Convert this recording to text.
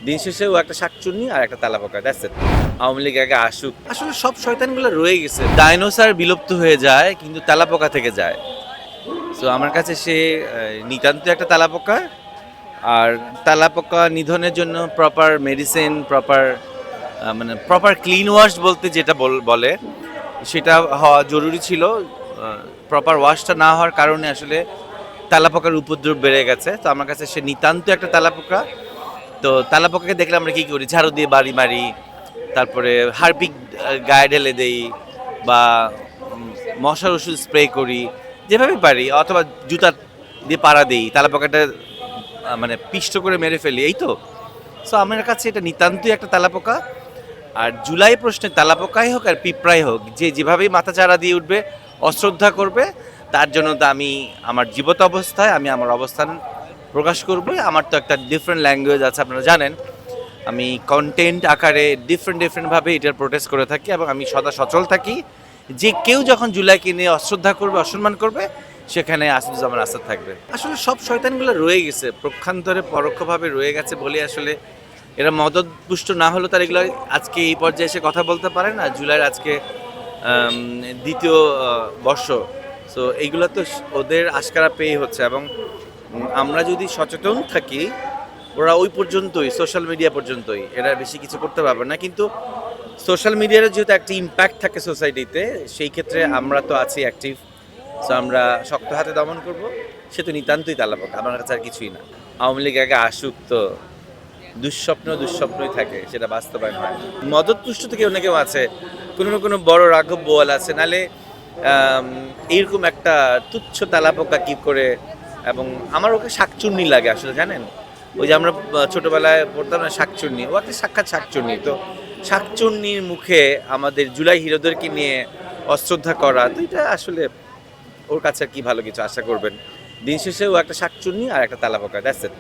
দিন শেষে ও একটা শাকচুন্নি আর একটা তেলাপোকা, দ্যাটস ইট। আওয়ামী লীগ আগে আসুক, আসলে সব শয়তানগুলো রয়ে গেছে। ডাইনোসর বিলুপ্ত হয়ে যায় কিন্তু তেলাপোকা থেকে যায়। সো আমার কাছে সে নিতান্ত একটা তেলাপোকা। আর তেলাপোকা নিধনের জন্য প্রপার মেডিসিন, প্রপার মানে প্রপার ক্লিন ওয়াশ বলতে যেটা বলে সেটা হওয়া জরুরি ছিল। প্রপার ওয়াশটা না হওয়ার কারণে আসলে তেলাপোকার উপদ্রব বেড়ে গেছে। তো আমার কাছে সে নিতান্ত একটা তেলাপোকা। তো তেলাপোকাকে দেখলে আমরা কি করি, ঝাড়ু দিয়ে বাড়ি মারি, তারপরে হারপিক গায়ে ঢেলে দেই, বা মশার ওষুধ স্প্রে করি যেভাবে পারি, অথবা জুতা দিয়ে পাড়া দিই, তেলাপোকাটা মানে পিষ্ট করে মেরে ফেলি, এই তো। সো আমার কাছে এটা নিতান্তই একটা তেলাপোকা। আর জুলাই প্রশ্নে তেলাপোকাই হোক আর পিঁপড়াই হোক, যে যেভাবেই মাথা চারা দিয়ে উঠবে, অশ্রদ্ধা করবে, তার জন্য তো আমি আমার জীবত অবস্থায় আমি আমার অবস্থান প্রকাশ করবই। আমার তো একটা ডিফারেন্ট ল্যাঙ্গুয়েজ আছে, আপনারা জানেন। আমি কন্টেন্ট আকারে ডিফারেন্টভাবে এটার প্রোটেস্ট করে থাকি, এবং আমি সদা সচল থাকি যে কেউ যখন জুলাইকে নিয়ে অশ্রদ্ধা করবে, অসম্মান করবে, সেখানে আসাদুজ্জামান আসাদ থাকবে। আসলে সব শয়তানগুলো রয়ে গেছে, পক্ষান্তরে পরোক্ষভাবে রয়ে গেছে বলে আসলে এরা মদতপুষ্ট না হলেও তার এগুলো আজকে এই পর্যায়ে এসে কথা বলতে পারে না। জুলাইয়ের আজকে দ্বিতীয় বর্ষ। সো এইগুলো তো ওদের আশকারা পেয়ে হচ্ছে, এবং আমরা যদি সচেতন থাকি, ওরা ওই পর্যন্তই, সোশ্যাল মিডিয়া পর্যন্তই, এরা বেশি কিছু করতে পারবে না। কিন্তু সোশ্যাল মিডিয়ার যেহেতু একটা ইম্প্যাক্ট থাকে সোসাইটিতে, সেই ক্ষেত্রে আমরা তো আছি অ্যাক্টিভ। সো আমরা শক্ত হাতে দমন করব। সে তো নিতান্তই তেলাপোকা, আমার কাছে আর কিছুই না। আওয়ামী লীগ আগে আসুক, তো দুঃস্বপ্নই থাকে, সেটা বাস্তবায়ন হয়। মদতপুষ্ট থেকে অন্য কেউ আছে, কোনো না কোনো বড় রাঘব বোয়াল আছে, নালে এইরকম একটা তুচ্ছ তেলাপোকা কি করে। এবং আমার ওকে শাকচুন্নি লাগে আসলে, জানেন। ওই যে আমরা ছোটবেলায় পড়তাম না শাকচুন্নি, ও একটা সাক্ষাৎ শাকচুন্নি। তো শাকচুন্নির মুখে আমাদের জুলাই হিরোদেরকে নিয়ে অশ্রদ্ধা করা, তো এটা আসলে ওর কাছে আর কি ভালো কিছু আশা করবেন। দিন শেষে ও একটা শাকচুন্নি আর একটা তেলাপোকা, দ্যাটস ইট।